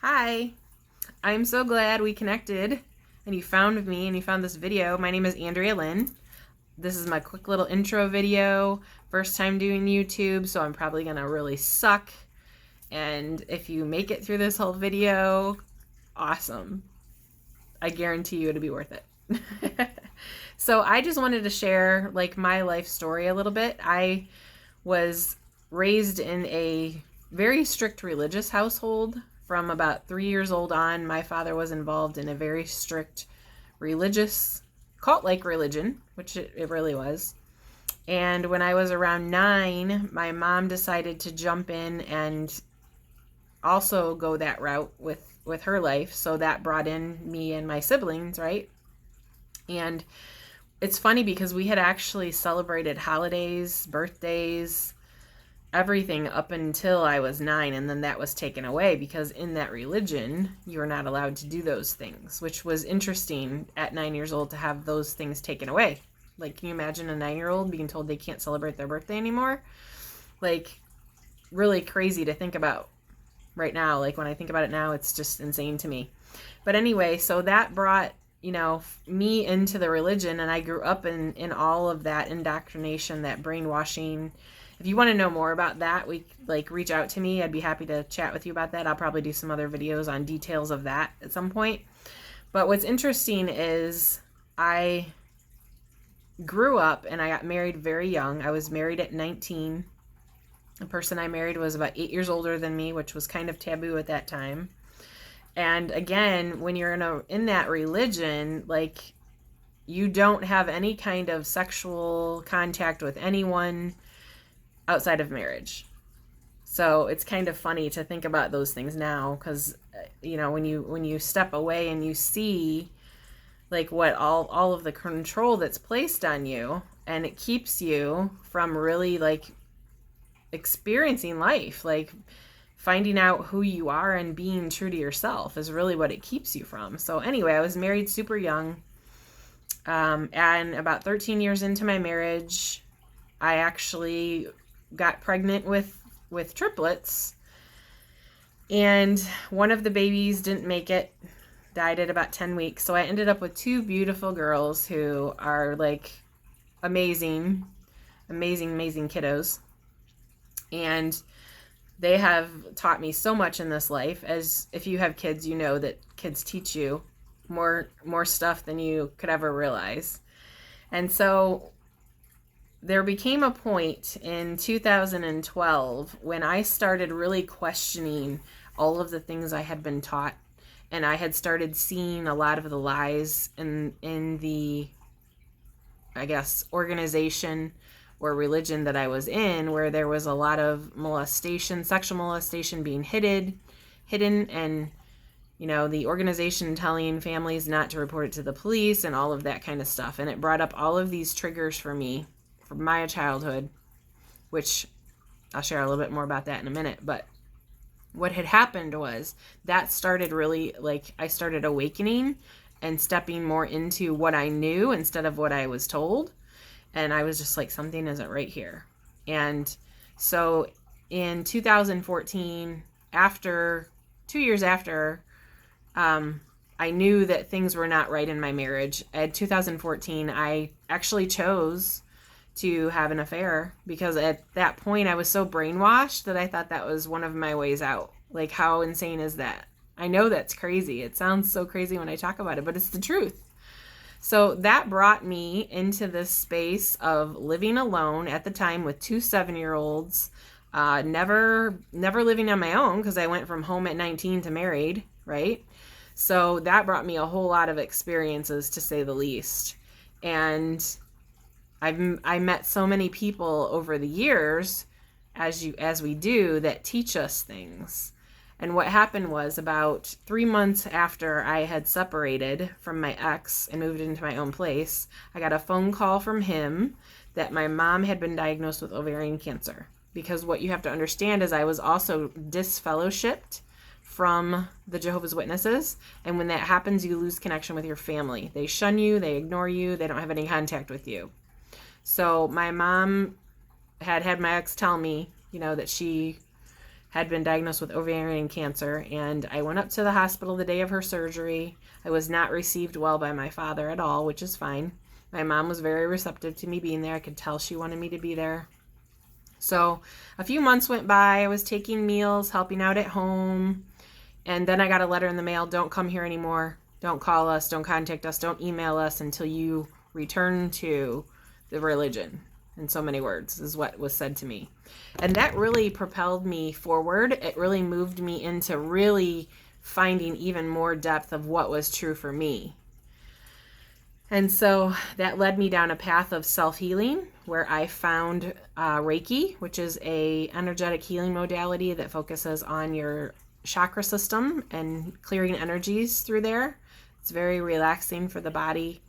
Hi, I'm so glad we connected and you found me and you found this video. My name is Andrea Lynn. This is my quick little intro video. First time doing YouTube, so I'm probably gonna really suck. And if you make it through this whole video, awesome. I guarantee you it'll be worth it. So I just wanted to share like my life story a little bit. I was raised in a very strict religious household. From about 3 years old on, my father was involved in a very strict religious, cult-like religion, which it really was. And when I was around 9, my mom decided to jump in and also go that route with her life. So that brought in me and my siblings, right? And it's funny because we had actually celebrated holidays, birthdays, everything up until I was 9, and then that was taken away because in that religion you were not allowed to do those things, which was interesting at 9 years old to have those things taken away. Like, can you imagine a 9-year-old being told they can't celebrate their birthday anymore? Like, really crazy to think about right now. Like, when I think about it now, it's just insane to me. But anyway, so that brought me into the religion, and I grew up in all of that indoctrination, that brainwashing. If you want to know more about that, reach out to me. I'd be happy to chat with you about that. I'll probably do some other videos on details of that at some point. But what's interesting is I grew up and I got married very young. I was married at 19. The person I married was about 8 years older than me, which was kind of taboo at that time. And again, when you're in that religion, like, you don't have any kind of sexual contact with anyone outside of marriage. So it's kind of funny to think about those things now, because when you step away and you see like what all of the control that's placed on you, and it keeps you from really like experiencing life, like finding out who you are and being true to yourself is really what it keeps you from. So anyway, I was married super young, and about 13 years into my marriage, I actually got pregnant with triplets, and one of the babies didn't make it, died at about 10 weeks. So I ended up with two beautiful girls who are like amazing kiddos, and they have taught me so much in this life. As if you have kids, you know that kids teach you more stuff than you could ever realize. And so there became a point in 2012 when I started really questioning all of the things I had been taught, and I had started seeing a lot of the lies in the, I guess, organization or religion that I was in, where there was a lot of molestation, sexual molestation being hidden, and the organization telling families not to report it to the police and all of that kind of stuff. And it brought up all of these triggers for me from my childhood, which I'll share a little bit more about that in a minute. But what had happened was that started really, like, I started awakening and stepping more into what I knew instead of what I was told. And I was just like, something isn't right here. And so in 2014, after 2 years after, I knew that things were not right in my marriage. In 2014, I actually chose to have an affair, because at that point I was so brainwashed that I thought that was one of my ways out. Like, how insane is that? I know that's crazy. It sounds so crazy when I talk about it, but it's the truth. So that brought me into this space of living alone at the time with two 7-year-olds, never living on my own, because I went from home at 19 to married, right? So that brought me a whole lot of experiences, to say the least. And I met so many people over the years, as we do, that teach us things. And what happened was, about 3 months after I had separated from my ex and moved into my own place, I got a phone call from him that my mom had been diagnosed with ovarian cancer. Because what you have to understand is I was also disfellowshipped from the Jehovah's Witnesses. And when that happens, you lose connection with your family. They shun you, they ignore you, they don't have any contact with you. So my mom had my ex tell me, that she had been diagnosed with ovarian cancer, and I went up to the hospital the day of her surgery. I was not received well by my father at all, which is fine. My mom was very receptive to me being there. I could tell she wanted me to be there. So a few months went by. I was taking meals, helping out at home, and then I got a letter in the mail: don't come here anymore. Don't call us, don't contact us, don't email us until you return to the religion. In so many words is what was said to me. And that really propelled me forward. It really moved me into really finding even more depth of what was true for me. And so that led me down a path of self-healing, where I found Reiki, which is a energetic healing modality that focuses on your chakra system and clearing energies through there. It's very relaxing for the body.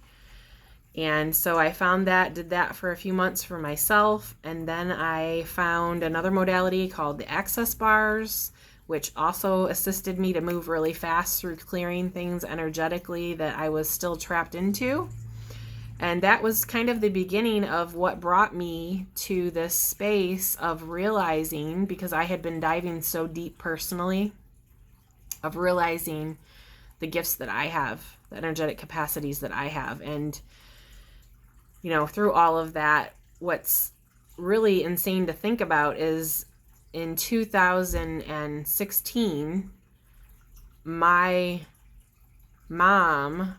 And so I found that, did that for a few months for myself. And then I found another modality called the access bars, which also assisted me to move really fast through clearing things energetically that I was still trapped into. And that was kind of the beginning of what brought me to this space of realizing, because I had been diving so deep personally, of realizing the gifts that I have, the energetic capacities that I have. And through all of that, what's really insane to think about is in 2016, my mom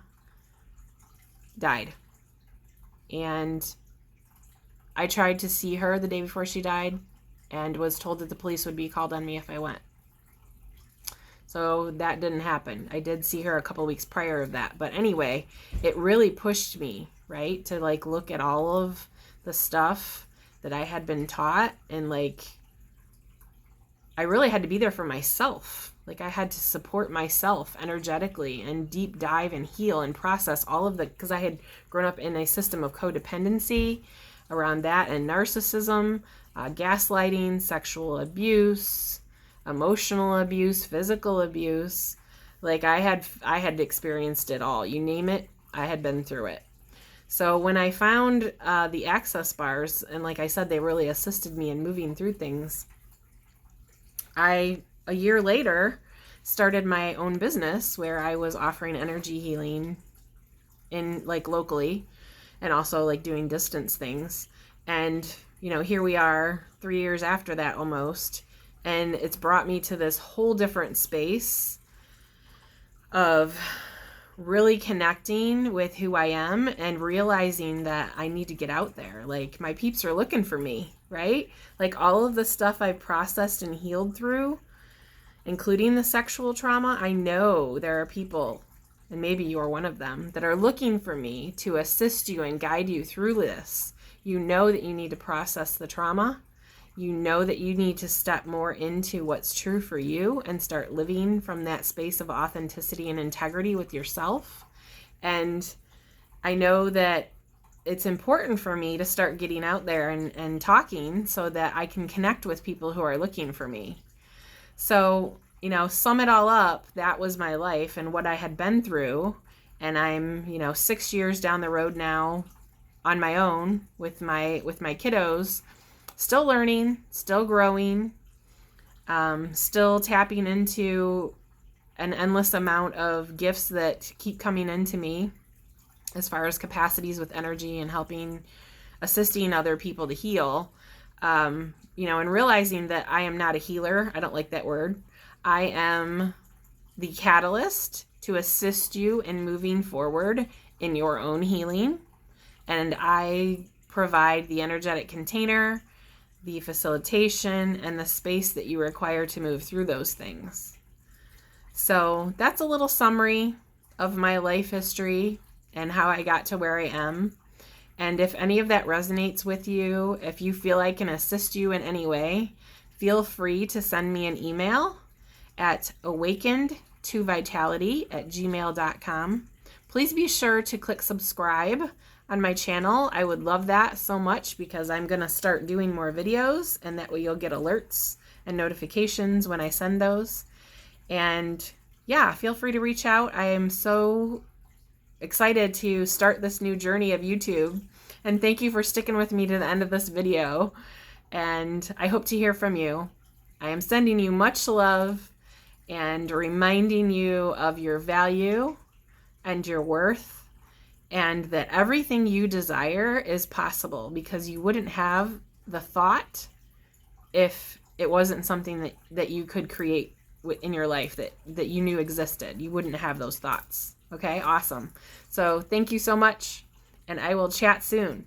died. And I tried to see her the day before she died and was told that the police would be called on me if I went. So that didn't happen. I did see her a couple weeks prior of that. But anyway, it really pushed me, right, to look at all of the stuff that I had been taught, and I really had to be there for myself. I had to support myself energetically and deep dive and heal and process all of because I had grown up in a system of codependency around that, and narcissism, gaslighting, sexual abuse, emotional abuse, physical abuse. I had experienced it all. You name it, I had been through it. So when I found the access bars, and like I said, they really assisted me in moving through things, a year later started my own business where I was offering energy healing in locally, and also doing distance things. And here we are 3 years after that almost, and it's brought me to this whole different space of really connecting with who I am and realizing that I need to get out there. My peeps are looking for me, right? All of the stuff I've processed and healed through, including the sexual trauma, I know there are people, and maybe you're one of them, that are looking for me to assist you and guide you through this. You know that you need to process the trauma. You know that you need to step more into what's true for you and start living from that space of authenticity and integrity with yourself. And I know that it's important for me to start getting out there and talking so that I can connect with people who are looking for me. So, sum it all up, that was my life and what I had been through. And I'm, 6 years down the road now on my own with my kiddos, still learning, still growing, still tapping into an endless amount of gifts that keep coming into me as far as capacities with energy and assisting other people to heal. And realizing that I am not a healer. I don't like that word. I am the catalyst to assist you in moving forward in your own healing. And I provide the energetic container, the facilitation, and the space that you require to move through those things. So that's a little summary of my life history and how I got to where I am. And if any of that resonates with you, if you feel I can assist you in any way, feel free to send me an email at awakened2vitality@gmail.com. Please be sure to click subscribe on my channel. I would love that so much, because I'm going to start doing more videos, and that way you'll get alerts and notifications when I send those. And yeah, feel free to reach out. I am so excited to start this new journey of YouTube, and thank you for sticking with me to the end of this video, and I hope to hear from you. I am sending you much love and reminding you of your value and your worth, and that everything you desire is possible, because you wouldn't have the thought if it wasn't something that you could create in your life that you knew existed. You wouldn't have those thoughts. Okay, awesome. So thank you so much, and I will chat soon.